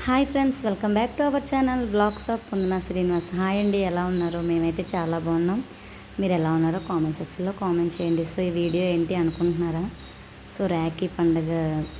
Hi friends, welcome back to our channel blogs of Kundana Srinivas. Hi అండి, ఎలా ఉన్నారు? మేమైతే చాలా బాగున్నాం. మీరు ఎలా ఉన్నారో కామెంట్ సెక్షన్లో కామెంట్ చేయండి. సో ఈ వీడియో ఏంటి అనుకుంటున్నారా? సో రాఖీ పండుగ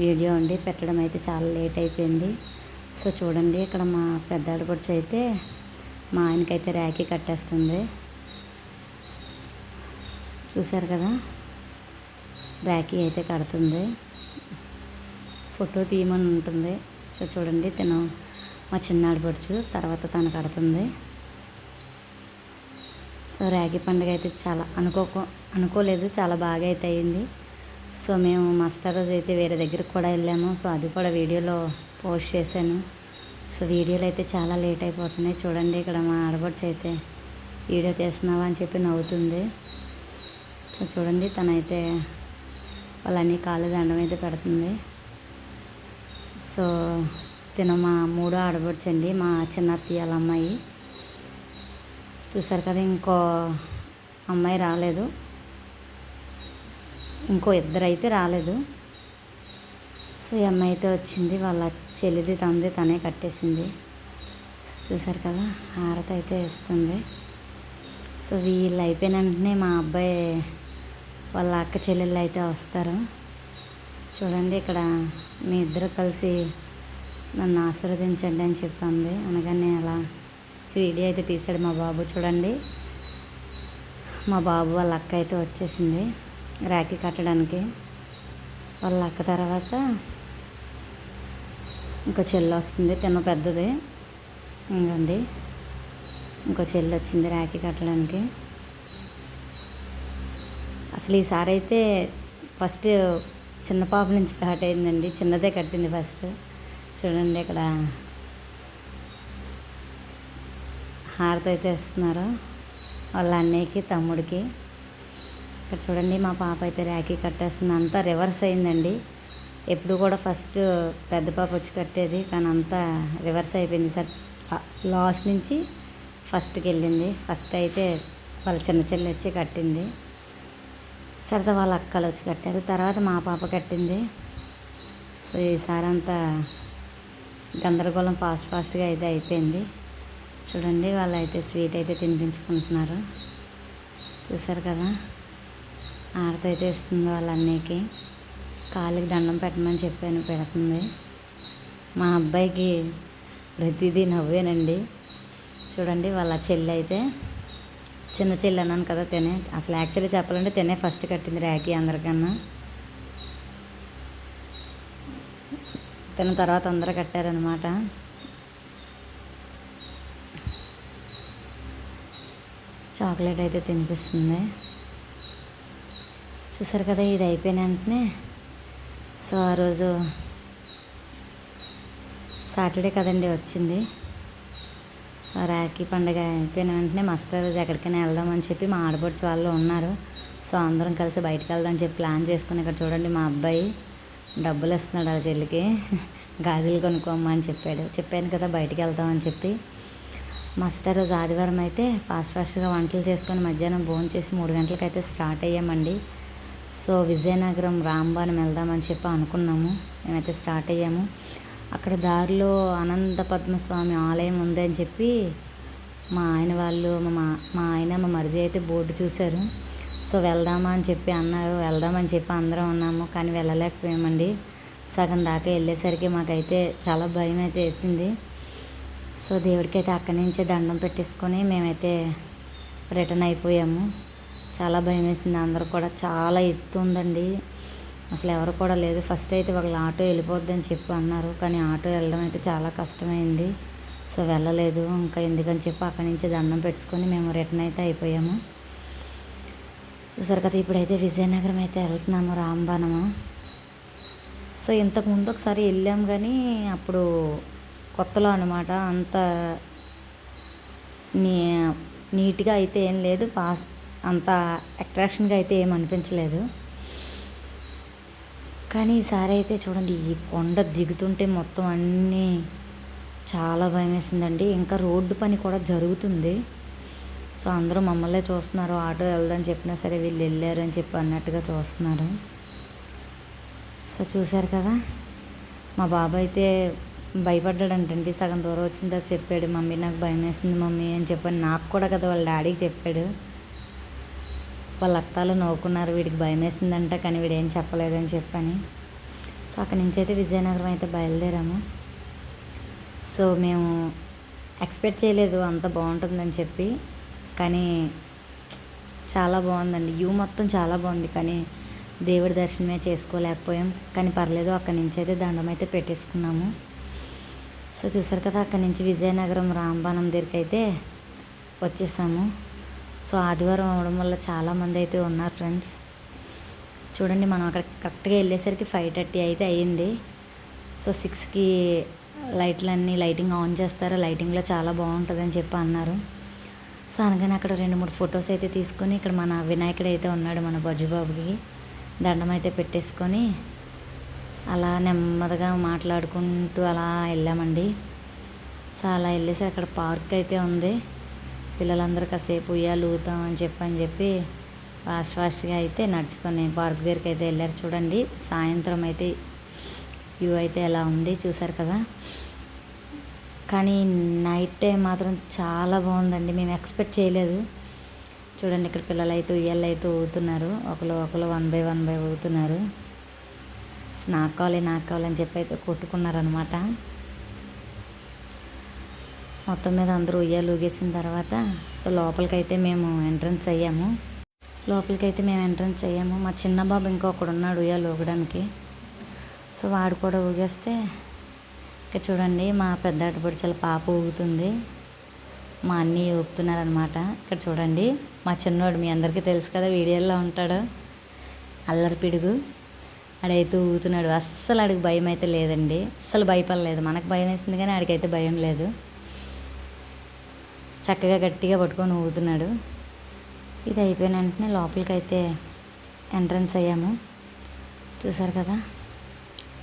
వీడియో అండి. పెట్టడం అయితే చాలా లేట్ అయిపోయింది. సో చూడండి, ఇక్కడ మా పెద్ద ఆడపడుచు అయితే మా ఆయనకైతే రాఖీ కట్టేస్తుంది. చూసారు కదా, రాఖీ అయితే కడుతుంది. ఫోటో తీయమని ఉంటుంది. సో చూడండి, తను మా చిన్న ఆడపడుచు, తర్వాత తను కడుతుంది. సో రాఖీ పండుగ అయితే చాలా అనుకోలేదు, చాలా బాగా అయితే అయింది. సో మేము మాస్టర్ రోజు అయితే వేరే దగ్గరికి కూడా వెళ్ళాము. సో అది కూడా వీడియోలో పోస్ట్ చేశాను. సో వీడియోలు అయితే చాలా లేట్ అయిపోతున్నాయి. చూడండి, ఇక్కడ మా ఆడపడుచు అయితే వీడియో తీస్తున్నావా అని చెప్పి నవ్వుతుంది. సో చూడండి, తనైతే వాళ్ళన్నీ కాళ్ళు దండం అయితే పెడుతుంది. సో తిన మా మూడో ఆడపడుచండి, మా చిన్న అత్తయ్య వాళ్ళ అమ్మాయి. చూసారు కదా, ఇంకో అమ్మాయి రాలేదు, ఇంకో ఇద్దరు అయితే రాలేదు. సో ఈ అమ్మాయి అయితే వచ్చింది, వాళ్ళ చెల్లిది తంది తనే కట్టేసింది. చూసారు కదా, హారతి అయితే ఇస్తుంది. సో వీళ్ళు అయిపోయిన వెంటనే మా అబ్బాయి వాళ్ళ అక్క చెల్లెళ్ళు అయితే వస్తారు. చూడండి, ఇక్కడ మీ ఇద్దరు కలిసి నన్ను ఆశీర్వదించండి అని చెప్పింది. అనగానే అలా వీడియో అయితే తీశాడు మా బాబు. చూడండి, మా బాబు వాళ్ళ అక్క అయితే వచ్చేసింది రాఖీ కట్టడానికి. వాళ్ళ అక్క తర్వాత ఇంకో చెల్లి వస్తుంది, తిన్న పెద్దది. ఇంకండి ఇంకో చెల్లి వచ్చింది రాఖీ కట్టడానికి. అసలు ఈసారి అయితే ఫస్ట్ చిన్న పాప నుంచి స్టార్ట్ అయిందండి. చిన్నదే కట్టింది ఫస్ట్. చూడండి, ఇక్కడ హారతి అయితే ఇస్తున్నారు వాళ్ళ అన్నయ్యకి తమ్ముడికి. ఇక్కడ చూడండి, మా పాప అయితే రాఖీ కట్టేస్తుంది. అంతా రివర్స్ అయిందండి. ఎప్పుడు కూడా ఫస్ట్ పెద్ద పాప వచ్చి కట్టేది, కానీ అంతా రివర్స్ అయిపోయింది. సార్ లాస్ట్ నుంచి ఫస్ట్కి వెళ్ళింది. ఫస్ట్ అయితే వాళ్ళ చిన్న చెల్లి వచ్చి కట్టింది. సరదా వాళ్ళ అక్కలు వచ్చి కట్టారు, తర్వాత మా పాప కట్టింది. సో ఈసారి అంతా గందరగోళం ఫాస్ట్గా అయితే అయిపోయింది. చూడండి, వాళ్ళు అయితే స్వీట్ అయితే తినిపించుకుంటున్నారు. చూసారు కదా, హారతి అయితే ఇస్తుంది వాళ్ళ అన్నయ్యకి. కాళ్ళకి దండం పెట్టమని చెప్పాను, పెడుతుంది. మా అబ్బాయికి ప్రతిదీ నవ్వేనండి. చూడండి, వాళ్ళ చెల్లి అయితే చిన్న చెల్లి అన్నాను కదా, తినే అసలు యాక్చువల్లీ చెప్పాలంటే తినే ఫస్ట్ కట్టింది రాఖీ అందరికన్నా. తిన్న తర్వాత అందరూ కట్టారనమాట. చాక్లెట్ అయితే తినిపిస్తుంది. చూసారు కదా, ఇది అయిపోయిన వెంటనే సో ఆ రోజు సాటర్డే కదండి వచ్చింది. సో రాఖీ పండుగ అయిపోయిన వెంటనే మాస్టర్ రోజు ఎక్కడికైనా వెళ్దామని చెప్పి మా ఆడపడుచు వాళ్ళు ఉన్నారు. సో అందరం కలిసి బయటకు వెళ్దామని చెప్పి ప్లాన్ చేసుకుని, ఇక్కడ చూడండి మా అబ్బాయి డబ్బులు ఇస్తున్నాడు ఆ చెల్లికి. గాజులు కొనుక్కోమని చెప్పాను కదా బయటికి వెళ్దామని చెప్పి. మాస్టర్ రోజు ఆదివారం అయితే ఫాస్ట్గా వంటలు చేసుకొని మధ్యాహ్నం భోజనం చేసి 3 గంటలకైతే స్టార్ట్ అయ్యామండి. సో విజయనగరం రాంబాణం వెళ్దామని చెప్పి అనుకున్నాము. మేమైతే స్టార్ట్ అయ్యాము. అక్కడ దారిలో అనంత పద్మస్వామి ఆలయం ఉందని చెప్పి మా ఆయన వాళ్ళు మా ఆయన మా మరిది అయితే బోర్డు చూశారు. సో వెళ్దామా అని చెప్పి అన్నారు. వెళ్దామని చెప్పి అందరం ఉన్నాము, కానీ వెళ్ళలేకపోయామండి. సగం దాకా వెళ్ళేసరికి మాకైతే చాలా భయం అయితే వేసింది. సో దేవుడికి అయితే అక్కడి నుంచే దండం పెట్టేసుకొని మేమైతే రిటర్న్ అయిపోయాము. చాలా భయం వేసింది. అందరూ కూడా చాలా ఎత్తు ఉందండి, అసలు ఎవరు కూడా లేదు. ఫస్ట్ అయితే వాళ్ళ ఆటో వెళ్ళిపోద్దని చెప్పి అన్నారు, కానీ ఆటో వెళ్ళడం అయితే చాలా కష్టమైంది. సో వెళ్ళలేదు. ఇంకా ఎందుకని చెప్పి అక్కడి నుంచి దండం పెట్టుకొని మేము రిటర్న్ అయితే అయిపోయాము. చూసారు కదా, ఇప్పుడైతే విజయనగరం అయితే వెళ్తున్నాము, రాంబాణము. సో ఇంతకుముందు ఒకసారి వెళ్ళాము, కానీ అప్పుడు కొత్తలో అనమాట. అంత నీట్గా అయితే ఏం లేదు, అంత అట్రాక్షన్గా అయితే ఏం అనిపించలేదు. కానీ ఈసారి అయితే చూడండి, ఈ కొండ దిగుతుంటే మొత్తం అన్నీ చాలా భయం వేసిందండి. ఇంకా రోడ్డు పని కూడా జరుగుతుంది. సో అందరూ మమ్మల్నే చూస్తున్నారు. ఆటో వెళ్దని చెప్పినా సరే వీళ్ళు వెళ్ళారు అని చెప్పి అన్నట్టుగా చూస్తున్నారు. సో చూశారు కదా, మా బాబాయ్ అయితే భయపడ్డాడంటండి. సగం దూరం వచ్చిన తర్వాత చెప్పాడు, మమ్మీ నాకు భయం వేసింది మమ్మీ అని చెప్పాను. నాకు కూడా కదా వాళ్ళ డాడీకి చెప్పాడు. వాళ్ళ అత్తాలు నవ్వుకున్నారు, వీడికి భయం వేసిందంట కానీ వీడేం చెప్పలేదని చెప్పని. సో అక్కడి నుంచి అయితే విజయనగరం అయితే బయలుదేరాము. సో మేము ఎక్స్పెక్ట్ చేయలేదు అంత బాగుంటుందని చెప్పి, కానీ చాలా బాగుందండి. వ్యూ మొత్తం చాలా బాగుంది, కానీ దేవుడి దర్శనమే చేసుకోలేకపోయాం. కానీ పర్లేదు, అక్కడి నుంచి అయితే దండం అయితే పెట్టేసుకున్నాము. సో చూసారు కదా, అక్కడి నుంచి విజయనగరం రాంబాణం దగ్గరికి అయితే వచ్చేసాము. సో ఆదివారం అవడం వల్ల చాలామంది అయితే ఉన్నారు ఫ్రెండ్స్. చూడండి, మనం అక్కడ కరెక్ట్గా వెళ్ళేసరికి 5:30 అయితే అయ్యింది. సో 6కి లైటింగ్ ఆన్ చేస్తారు, లైటింగ్లో చాలా బాగుంటుందని చెప్పి అన్నారు. సో అనగానే అక్కడ 2-3 ఫొటోస్ అయితే తీసుకొని, ఇక్కడ మన వినాయకుడు అయితే ఉన్నాడు, మన బజ్జుబాబుకి దండం అయితే పెట్టేసుకొని అలా నెమ్మదిగా మాట్లాడుకుంటూ అలా వెళ్ళామండి. సో అలా వెళ్ళేసి అక్కడ పార్క్ అయితే ఉంది, పిల్లలందరూ కాసేపు ఉయ్యాలు ఊగుతాం అని చెప్పి ఫాస్ట్గా అయితే నడుచుకొని పార్క్ దగ్గరికి అయితే వెళ్ళారు. చూడండి, సాయంత్రం అయితే వ్యూ అయితే ఎలా ఉంది చూసారు కదా. కానీ నైట్ టైం మాత్రం చాలా బాగుందండి, మేము ఎక్స్పెక్ట్ చేయలేదు. చూడండి, ఇక్కడ పిల్లలు అయితే ఉయ్యాలు అయితే ఊగుతున్నారు, ఒకరు 1 by 1 ఊగుతున్నారు. నాకు కావాలని చెప్పి అయితే కొట్టుకున్నారనమాట. మొత్తం మీద అందరూ ఉయ్యాలు ఊగేసిన తర్వాత సో లోపలికైతే మేము ఎంట్రన్స్ అయ్యాము. మా చిన్న బాబు ఇంకొకడు ఉన్నాడు ఉయ్యాలు ఊగడానికి. సో వాడు కూడా ఊగేస్తే, ఇక్కడ చూడండి మా పెద్ద ఆడపడుచుల పాప ఊగుతుంది, మా అన్నీ ఊపుతున్నారనమాట. ఇక్కడ చూడండి, మా చిన్నోడు మీ అందరికీ తెలుసు కదా, వీడియోలో ఉంటాడు, అల్లరి పిడుగు, ఆడైతే ఊగుతున్నాడు. అస్సలు ఆడికి భయం అయితే లేదండి, అస్సలు భయపడలేదు. మనకు భయం వేసింది కానీ ఆడికైతే భయం లేదు, చక్కగా గట్టిగా పట్టుకొని ఊగుతున్నాడు. ఇది అయిపోయిన వెంటనే లోపలికైతే ఎంట్రన్స్ అయ్యాము. చూసారు కదా,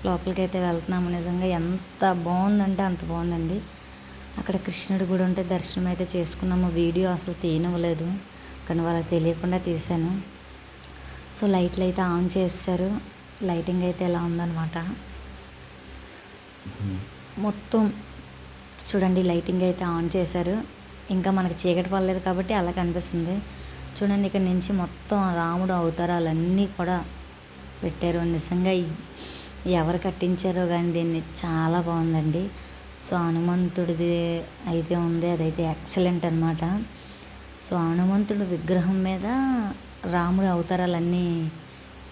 లోపలికైతే వెళ్తున్నాము. నిజంగా ఎంత బాగుందంటే అంత బాగుందండి. అక్కడ కృష్ణుడి గుడి ఉంటే దర్శనం అయితే చేసుకున్నాము. వీడియో అసలు తీయనివ్వలేదు, కానీ వాళ్ళకి తెలియకుండా తీశాను. సో లైట్లు అయితే ఆన్ చేస్తారు, లైటింగ్ అయితే ఎలా ఉందన్నమాట. మొత్తం చూడండి, లైటింగ్ అయితే ఆన్ చేశారు. ఇంకా మనకి చీకటి పడలేదు కాబట్టి అలా కనిపిస్తుంది. చూడండి, ఇక్కడ నుంచి మొత్తం రాముడు అవతారాలన్నీ కూడా పెట్టారు. నిజంగా ఎవరు కట్టించారో కానీ దీన్ని చాలా బాగుందండి. సో హనుమంతుడిది అయితే ఉంది, అదైతే ఎక్సలెంట్ అనమాట. సో హనుమంతుడు విగ్రహం మీద రాముడి అవతారాలన్నీ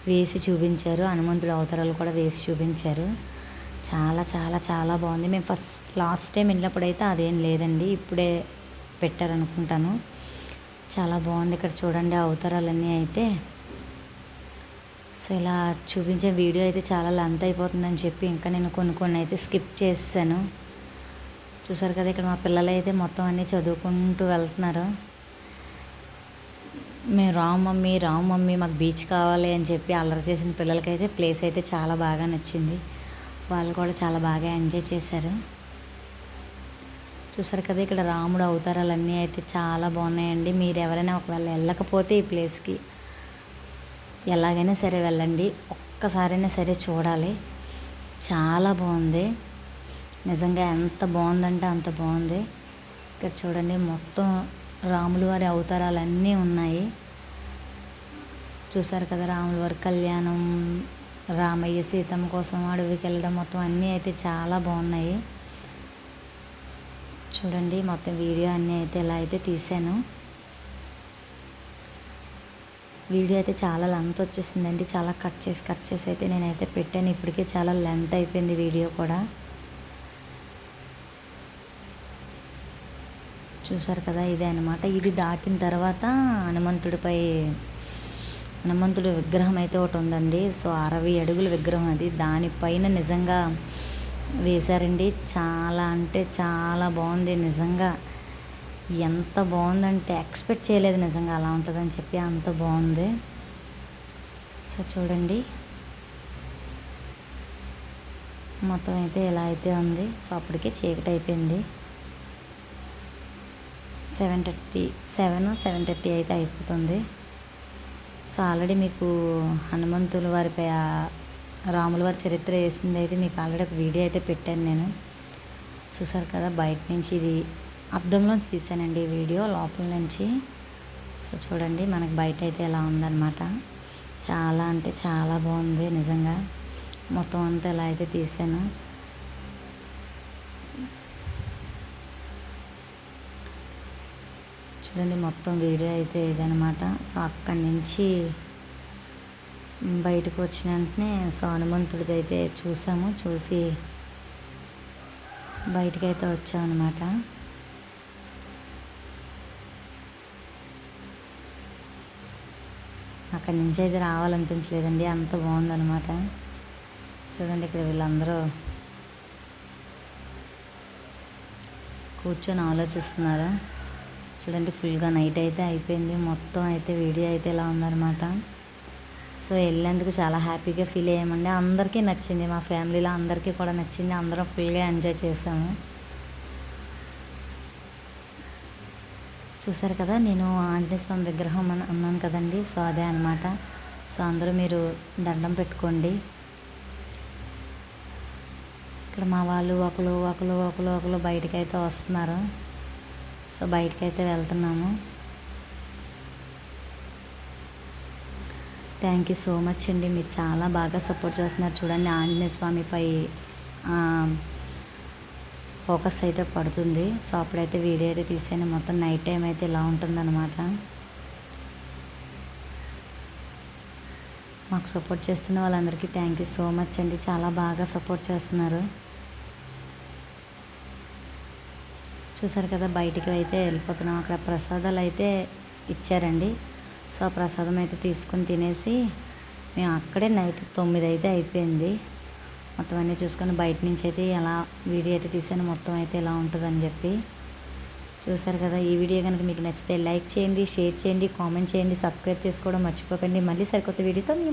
వేసి చూపించారు, హనుమంతుడి అవతారాలు కూడా వేసి చూపించారు. చాలా చాలా చాలా బాగుంది. మేము లాస్ట్ టైం వెళ్ళినప్పుడు అయితే అదేం లేదండి, ఇప్పుడే పెట్టారనుకుంటాను. చాలా బాగుంది. ఇక్కడ చూడండి, అవతారాలన్నీ అయితే. సో ఇలా చూపించే వీడియో అయితే చాలా లెంత్ అయిపోతుందని చెప్పి ఇంకా నేను కొన్ని అయితే స్కిప్ చేసాను. చూసారు కదా, ఇక్కడ మా పిల్లలు అయితే మొత్తం అన్నీ చదువుకుంటూ వెళ్తున్నారు. మేము రాము మమ్మీ మాకు బీచ్ కావాలి అని చెప్పి అల్లరి చేసిన పిల్లలకైతే ప్లేస్ అయితే చాలా బాగా నచ్చింది, వాళ్ళు కూడా చాలా బాగా ఎంజాయ్ చేశారు. చూసారు కదా, ఇక్కడ రాముడు అవతారాలన్నీ అయితే చాలా బాగున్నాయండి. మీరు ఎవరైనా ఒకవేళ వెళ్ళకపోతే ఈ ప్లేస్కి ఎలాగైనా సరే వెళ్ళండి, ఒక్కసారైనా సరే చూడాలి, చాలా బాగుంది. నిజంగా ఎంత బాగుందంటే అంత బాగుంది. ఇక్కడ చూడండి, మొత్తం రాముల వారి అవతారాలన్నీ ఉన్నాయి. చూసారు కదా, రాముల వారి కళ్యాణం, రామయ్య సీతమ్మ కోసం అడవికి వెళ్ళడం, మొత్తం అన్నీ అయితే చాలా బాగున్నాయి. చూడండి, మొత్తం వీడియో అన్నీ అయితే ఎలా అయితే తీసాను. వీడియో అయితే చాలా లెంత్ వచ్చేసిందండి, చాలా కట్ చేసి అయితే నేనైతే పెట్టాను. ఇప్పటికే చాలా లెంత్ అయిపోయింది వీడియో కూడా. చూసారు కదా, ఇదే అనమాట. ఇది దాటిన తర్వాత హనుమంతుడి విగ్రహం అయితే ఒకటి ఉందండి. సో 60 అడుగుల విగ్రహం అది, దానిపైన నిజంగా వేశారండి. చాలా అంటే చాలా బాగుంది నిజంగా. ఎంత బాగుందంటే ఎక్స్పెక్ట్ చేయలేదు నిజంగా అలా ఉంటుందని చెప్పి, అంత బాగుంది. సో చూడండి, మొత్తం అయితే ఎలా అయితే ఉంది. సో అప్పటికే చీకటి అయిపోయింది, 7:30 అయితే అయిపోతుంది. సో ఆల్రెడీ మీకు హనుమంతుల వారిపై రాముల వారి చరిత్ర వేసింది అయితే మీకు ఆల్రెడీ ఒక వీడియో అయితే పెట్టాను నేను, చూసారు కదా, బయట నుంచి ఇది అద్దంలోంచి తీసానండి ఈ వీడియో, లోపల నుంచి. సో చూడండి మనకు బయట అయితే ఎలా ఉందన్నమాట. చాలా అంటే చాలా బాగుంది నిజంగా. మొత్తం అంతా ఎలా అయితే తీసాను. చూడండి మొత్తం వీడియో అయితే ఇదనమాట. సో అక్కడి నుంచి బయటకు వచ్చిన వెంటనే సో హనుమంతుడిది అయితే చూసాము. చూసి బయటకైతే వచ్చామన్నమాట. అక్కడి నుంచి అయితే రావాలనిపించలేదండి, అంత బాగుందన్నమాట. చూడండి ఇక్కడ వీళ్ళందరూ కూర్చొని ఆలోచిస్తున్నారు. చూడండి ఫుల్గా నైట్ అయితే అయిపోయింది. మొత్తం అయితే వీడియో అయితే ఇలా ఉందన్నమాట. సో వెళ్ళేందుకు చాలా హ్యాపీగా ఫీల్ అయ్యామండి. అందరికీ నచ్చింది, మా ఫ్యామిలీలో అందరికీ కూడా నచ్చింది. అందరం ఫుల్గా ఎంజాయ్ చేసాము. చూసారు కదా, నేను ఆంజనేయ స్వామి విగ్రహం అని అన్నాను కదండి. సో అదే అనమాట. సో అందరూ మీరు దండం పెట్టుకోండి. ఇక్కడ మా వాళ్ళు ఒకరు బయటకైతే వస్తున్నారు. సో బయటకైతే వెళ్తున్నాము. థ్యాంక్ యూ సో మచ్ అండి, మీరు చాలా బాగా సపోర్ట్ చేస్తున్నారు. చూడండి ఆంజనేయ స్వామిపై ఫోకస్ అయితే పడుతుంది. సో అప్పుడైతే వీడియో అయితే తీసాను. మొత్తం నైట్ టైం అయితే ఇలా ఉంటుందన్నమాట. మాకు సపోర్ట్ చేస్తున్న వాళ్ళందరికీ థ్యాంక్ యూ సో మచ్ అండి, చాలా బాగా సపోర్ట్ చేస్తున్నారు. చూసారు కదా, బయటికి అయితే వెళ్ళిపోతున్నాం. అక్కడ ప్రసాదాలు అయితే ఇచ్చారండి. సో ఆ ప్రసాదం అయితే తీసుకొని తినేసి మేము అక్కడే నైట్ 9 అయితే అయిపోయింది. మొత్తం అన్నీ చూసుకొని బయట నుంచి అయితే ఎలా వీడియో అయితే తీసాను. మొత్తం అయితే ఎలా ఉంటుందని చెప్పి చూసారు కదా. ఈ వీడియో కనుక మీకు నచ్చితే లైక్ చేయండి, షేర్ చేయండి, కామెంట్ చేయండి, సబ్స్క్రైబ్ చేసుకోవడం మర్చిపోకండి. మళ్ళీ సరికొత్త వీడియోతో మీ